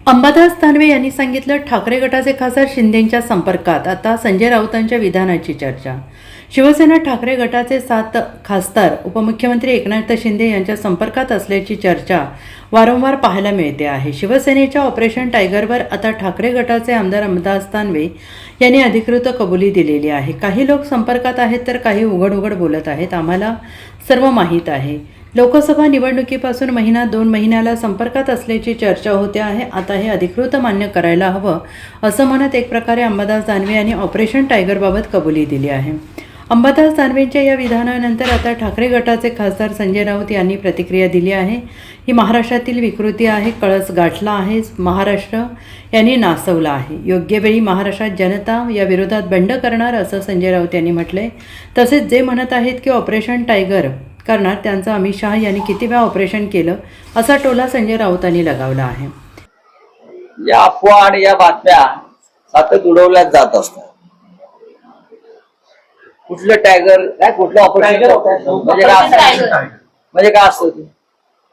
अंबादास दानवे यांनी सांगितलं, ठाकरे गटाचे खासदार शिंदेंच्या संपर्कात. आता संजय राऊतांच्या विधानाची चर्चा. शिवसेना ठाकरे गटाचे 7 खासदार उपमुख्यमंत्री एकनाथ शिंदे यांच्या संपर्कात असल्याची चर्चा वारंवार पाहायला मिळते आहे. शिवसेनेच्या ऑपरेशन टायगरवर आता ठाकरे गटाचे आमदार अंबादास दानवे यांनी अधिकृत कबुली दिलेली आहे. काही लोक संपर्कात आहेत तर काही उघड उघड बोलत आहेत. आम्हाला सर्व माहीत आहे. लोकसभा निवडणुकीपासून महिना 2 महिन्याला संपर्कात असल्याची चर्चा होते आहे. आता हे अधिकृत मान्य करायला हवं असं म्हणत एक प्रकारे अंबादास दानवे यांनी ऑपरेशन टायगरबाबत कबुली दिली आहे. अंबादास दानवेंच्या या विधानानंतर आता ठाकरे गटाचे खासदार संजय राऊत यांनी प्रतिक्रिया दिली आहे. ही महाराष्ट्रातील विकृती आहे. कळस गाठला आहे. महाराष्ट्र यांनी नाचवला आहे. योग्य वेळी महाराष्ट्रात जनता या विरोधात बंड करणार असं संजय राऊत यांनी म्हटलंय. तसेच जे म्हणत आहेत की ऑपरेशन टायगर करणार, त्यांचं अमित शहा यांनी किती वेळा ऑपरेशन केलं असा टोला संजय राऊतांनी लगावला आहे. या अफवा आणि या बातम्या सतत उडवल्या जात असतात. कुठलं टायगर काय, कुठलं ऑपरेशन म्हणजे काय असतं ते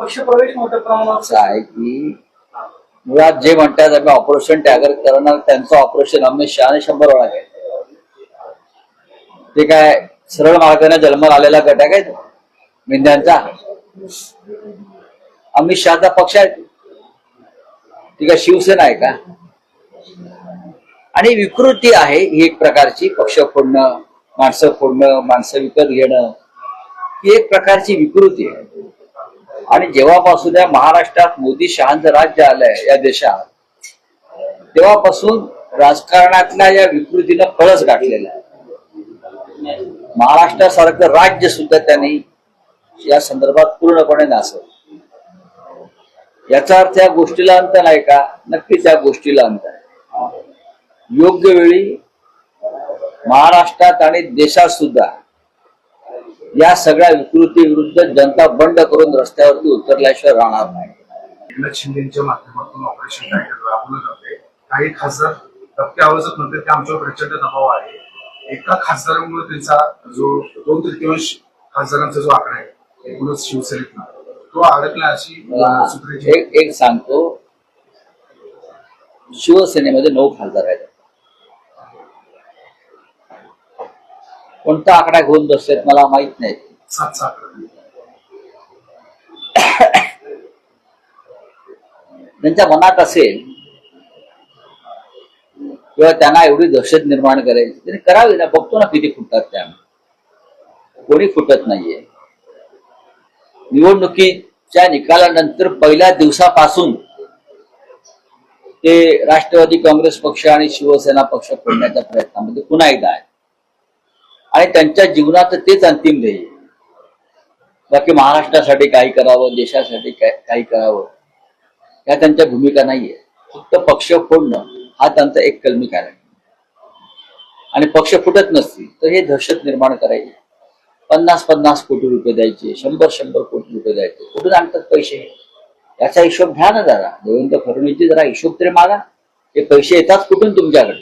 पक्ष प्रवेश मोठ्या प्रमाणात असं आहे की मुळात जे म्हणतात आम्ही ऑपरेशन टायगर करणार, त्यांचं ऑपरेशन अमित शहाने 100 वेळा केलं. ते काय सरळ मार्गाने जन्माला आलेला गट आहे काय मेंढ्यांचा? अमित शहाचा पक्ष आहे ती काय शिवसेना आहे का? आणि विकृती आहे ही एक प्रकारची. पक्ष फोडणं, माणसं फोडणं, माणसं विकत घेणं ही एक प्रकारची विकृती आहे. आणि जेव्हापासून या महाराष्ट्रात मोदी शहांचं राज्य आलंय या देशात, तेव्हापासून राजकारणातल्या या विकृतीनं कळस गाठलेला आहे. महाराष्ट्रासारखं राज्य सुद्धा त्यांनी या संदर्भात पूर्णपणे नाचवलं. याचा अर्थ या गोष्टीला अंत नाही का? नक्कीच या गोष्टीला अंत आहे. योग्य वेळी महाराष्ट्रात आणि देशात सुद्धा या सगळ्या विकृती विरुद्ध जनता बंड करून रस्त्यावरती उतरल्याशिवाय राहणार नाही. एकनाथ शिंदेच्या माध्यमातून ऑपरेशन टायगर राबवलं जाते. काही खासदार दबक्या आवाजात म्हणतात की आमच्यावर प्रचंड दबाव आहे. एका खासदारामुळे त्यांचा जो 2/3 खासदारांचा जो आकडा आहे एकूणच शिवसेनेत तो अडकला अशी एक सांगतो, शिवसेनेमध्ये 9 खासदार आहेत. कोणता आकडा घेऊन बसतात मला माहित नाही. 7 आकडा त्यांच्या मनात असेल किंवा त्यांना एवढी दहशत निर्माण करायची, त्यांनी करावी ना. बघतो ना किती फुटतात त्या. कोणी फुटत नाहीये. निवडणुकीच्या निकालानंतर पहिल्या दिवसापासून ते राष्ट्रवादी काँग्रेस पक्ष आणि शिवसेना पक्ष फोडण्याच्या प्रयत्नामध्ये पुन्हा एकदा आहे. आणि त्यांच्या जीवनात तेच अंतिम ध्येय. बाकी महाराष्ट्रासाठी काही करावं, देशासाठी काही करावं या त्यांच्या भूमिका नाहीये. फक्त पक्ष फोडणं हा त्यांचा एक कलमी कारण. आणि पक्ष फुटत नसतील तर हे दहशत निर्माण करायचे. 50-50 कोटी रुपये द्यायचे, 100-100 कोटी रुपये द्यायचे. कुठून आणतात पैसे याचा हिशोब घ्या ना जरा. देवेंद्र फडणवीसची जरा हिशोब तरी मागा. हे पैसे येतात कुठून तुमच्याकडे?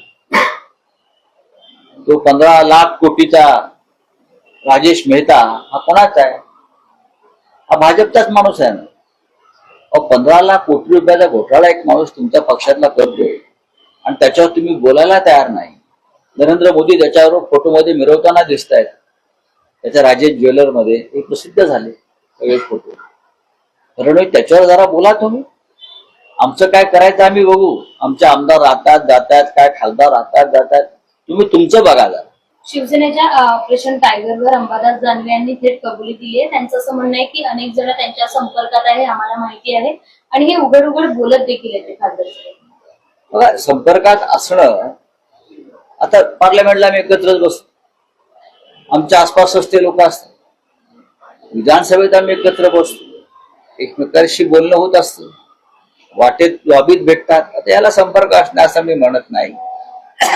तो 15 लाख कोटीचा राजेश मेहता हा कोणाचा आहे? हा भाजपचाच माणूस आहे ना. 15 लाख कोटी रुपयाचा घोटाळा एक माणूस तुमच्या पक्षातला करतोय आणि त्याच्यावर तुम्ही बोलायला तयार नाही. नरेंद्र मोदी त्याच्यावर फोटोमध्ये मिरवताना दिसत आहेत. त्याच्या राजेश ज्वेलरमध्ये हे प्रसिद्ध झाले सगळे फोटो. फडणवीस त्याच्यावर जरा बोला तुम्ही. आमचं काय करायचं आम्ही बघू. आमचे आमदार राहतात जातात, काय खासदार राहतात जातात, तुम्ही तुमचं बघा जरा. शिवसेनेच्या ऑपरेशन टायगरवर अंबादास दानवे यांनी थेट कबुली दिली आहे. त्यांचं असं म्हणणं आहे की अनेक जण त्यांच्या संपर्कात आहे, आम्हाला माहिती आहे आणि हे उघड उघड बोलत देखील आहेत खासदार. बघा, संपर्कात असणं, आता पार्लमेंटला आम्ही एकत्रच बसतो. आमच्या आसपासच ते लोक असतात. विधानसभेत आम्ही एकत्र बसतो. एकमेकांशी बोलणं होत असतं. वाटेत लॉबीत भेटतात. आता याला संपर्क असणं असं मी म्हणत नाही.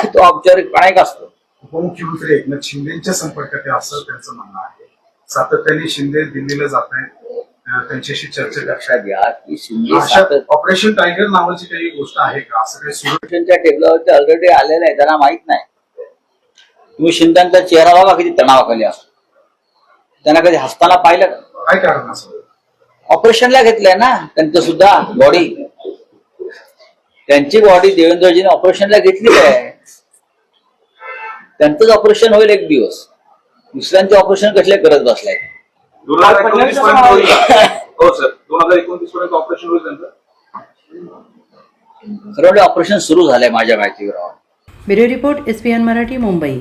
तो औपचारिकपणा एक असतो. उपमुख्यमंत्री एकनाथ शिंदेच्या संपर्कात आहे असं त्यांचं म्हणणं आहे. सातत्याने शिंदे दिल्लीला जात आहेत, त्यांच्याशी चर्चा लक्षात घ्या की शिंदे ऑपरेशन टायगर नावाची काही गोष्ट आहे का? असं काही सुरक्षेच्या टेबलावरती ऑलरेडी आलेलं आहे, त्यांना माहित नाही. तुम्ही शिंदेचा चेहरा बघा किती तणावाखाली असतो. त्यांना कधी हसताना पाहिलं का? काय कारण असं? ऑपरेशनला घेतलंय ना त्यांचं सुद्धा बॉडी. त्यांची बॉडी देवेंद्रजीने ऑपरेशनला घेतलेली आहे. त्यांचंच ऑपरेशन होईल एक दिवस. दुसऱ्यांचे ऑपरेशन कसले करत बसलाय? 2029 पर्यंत होईल का? हो सर, 2029 पर्यंत ऑपरेशन होईल त्यांचं. खरं ऑपरेशन सुरू झालंय माझ्या माहितीवर. Bureau report SPN Marathi, Mumbai.